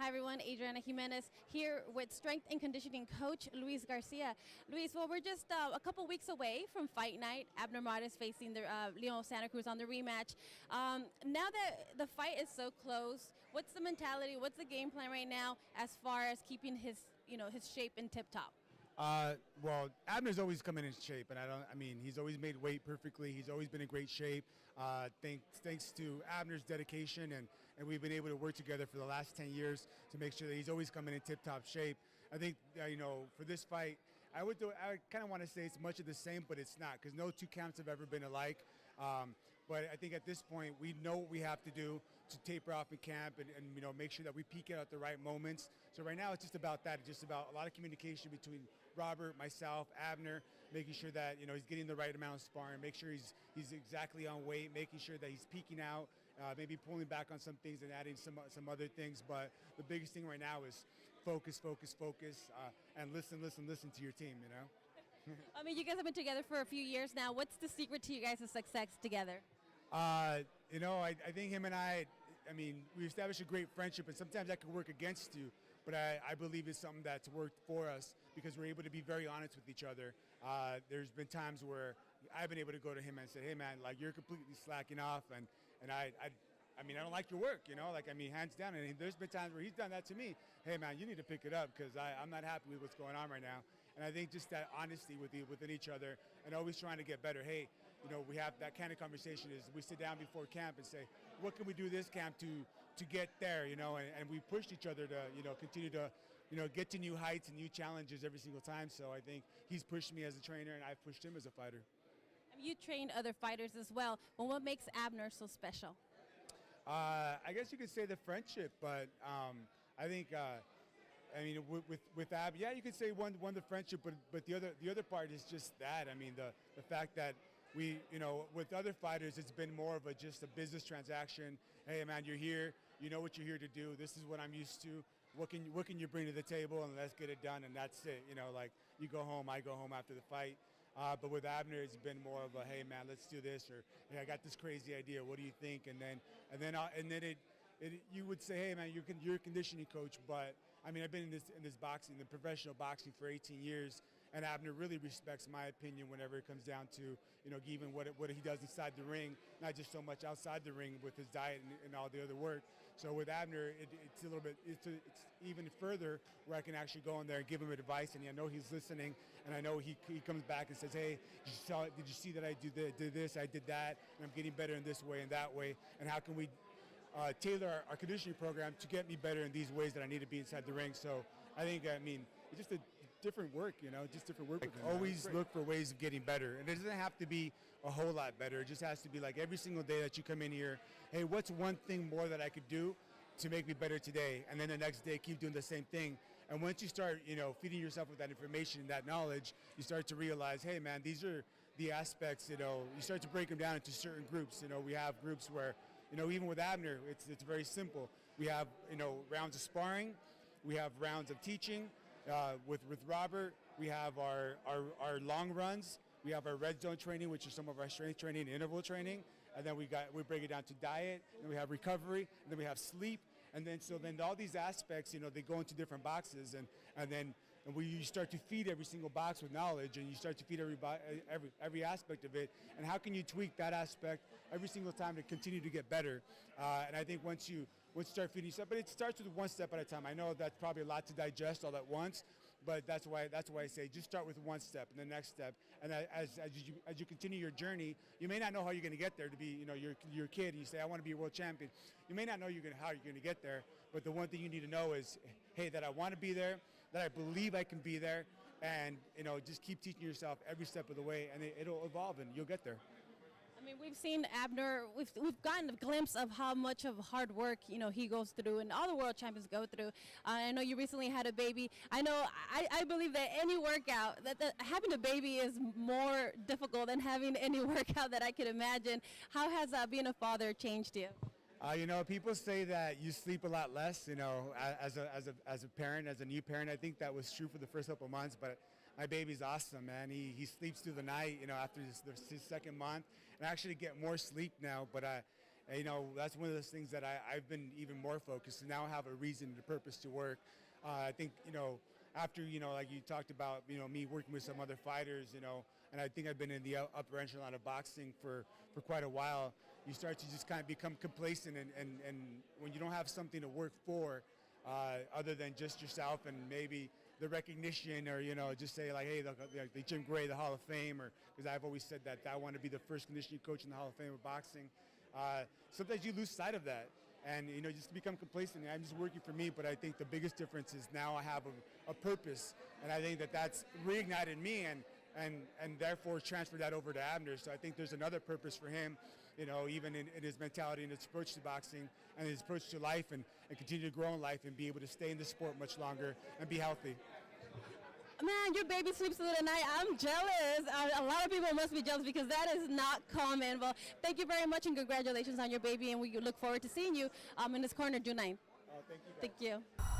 Hi everyone, Adriana Jimenez here with strength and conditioning coach Luis Garcia. Luis, well, we're just a couple weeks away from fight night. Abner Mares facing the Leon Santa Cruz on the rematch. Now that the fight is so close, what's the mentality? What's the game plan right now as far as keeping his shape in tip top? Well, Abner's always come in shape, and he's always made weight perfectly. He's always been in great shape. Thanks to Abner's dedication, and we've been able to work together for the last 10 years to make sure that he's always coming in tip-top shape. I think, for this fight, I kind of want to say it's much of the same, but it's not, because no two camps have ever been alike. But I think at this point, we know what we have to do to taper off in camp and make sure that we peak out at the right moments. So right now, it's just about that. It's just about a lot of communication between Robert, myself, Abner, making sure that he's getting the right amount of sparring, make sure he's exactly on weight, making sure that he's peaking out, maybe pulling back on some things and adding some other things. But the biggest thing right now is focus, and listen to your team. I mean, you guys have been together for a few years now. What's the secret to you guys' success together? I think him and I we established a great friendship, and sometimes that can work against you, but I believe it's something that's worked for us because we're able to be very honest with each other. There's been times where I've been able to go to him and say, hey man, like you're completely slacking off, and I don't like your work, hands down. And there's been times where he's done that to me. Hey man, you need to pick it up because I'm not happy with what's going on right now. And I think just that honesty within each other and always trying to get better. Hey, we have that kind of conversation is we sit down before camp and say, what can we do this camp to get there, and we pushed each other to, continue to, get to new heights and new challenges every single time. So I think he's pushed me as a trainer and I've pushed him as a fighter. You trained other fighters as well. Well, what makes Abner so special? I guess you could say the friendship, but I think, with Ab, yeah, you could say one the friendship, but the other part is just that. The fact that we, with other fighters, it's been more of just a business transaction. Hey, man, you're here. You know what you're here to do. This is what I'm used to. What can you bring to the table, and let's get it done, and that's it. You go home, I go home after the fight. But with Abner, it's been more of a, hey man, let's do this, or hey, I got this crazy idea. What do you think? And then you would say, hey man, you're a conditioning coach, but I've been in this boxing, the professional boxing, for 18 years, and Abner really respects my opinion whenever it comes down to even what he does inside the ring, not just so much outside the ring with his diet and all the other work. So with Abner, it's a little bit, it's even further where I can actually go in there and give him advice, and I know he's listening, and I know he comes back and says, hey, did you see that I did this, I did that, and I'm getting better in this way and that way, and how can we tailor our conditioning program to get me better in these ways that I need to be inside the ring. So I think, it's just a different work, just different work. Always look for ways of getting better. And it doesn't have to be a whole lot better. It just has to be like every single day that you come in here, hey, what's one thing more that I could do to make me better today? And then the next day, keep doing the same thing. And once you start, feeding yourself with that information, that knowledge, you start to realize, hey, man, these are the aspects, you start to break them down into certain groups. We have groups where, even with Abner, it's very simple. We have, rounds of sparring. We have rounds of teaching. With Robert, we have our long runs. We have our red zone training, which is some of our strength training and interval training. And then we break it down to diet, and we have recovery, and then we have sleep. And then all these aspects, they go into different boxes, and you start to feed every single box with knowledge, and you start to feed every aspect of it. And how can you tweak that aspect every single time to continue to get better? And I think once you start feeding yourself, but it starts with one step at a time. I know that's probably a lot to digest all at once, but that's why I say just start with one step and the next step. And as you continue your journey, you may not know how you're going to get there. To be, you're a kid and you say, I want to be a world champion. You may not know how you're going to get there, but the one thing you need to know is, hey, that I want to be there, that I believe I can be there, and just keep teaching yourself every step of the way, and it'll evolve and you'll get there. We've seen Abner, we've gotten a glimpse of how much of hard work, he goes through and all the world champions go through. I know you recently had a baby. I believe that any workout, that having a baby is more difficult than having any workout that I could imagine. How has being a father changed you? People say that you sleep a lot less, as a parent, as a new parent. I think that was true for the first couple of months, but my baby's awesome, man. He sleeps through the night, after his second month, and I actually get more sleep now. But And, that's one of those things that I've been even more focused, and now I have a reason and a purpose to work. I think, after, like you talked about, me working with some other fighters, and I think I've been in the upper echelon of boxing for quite a while, you start to just kind of become complacent, and when you don't have something to work for, other than just yourself and maybe the recognition, or just say like, hey, the Jim Gray, the Hall of Fame, or because I've always said that I want to be the first conditioning coach in the Hall of Fame of boxing. Sometimes you lose sight of that, and just become complacent. I'm just working for me, but I think the biggest difference is now I have a purpose, and I think that's reignited me, and therefore transferred that over to Abner. So I think there's another purpose for him, even in his mentality and his approach to boxing and his approach to life, and continue to grow in life and be able to stay in the sport much longer and be healthy. Man, your baby sleeps through the night. I'm jealous. A lot of people must be jealous because that is not common. Well, thank you very much, and congratulations on your baby, and we look forward to seeing you in this corner June 9th. Thank you, guys. Thank you.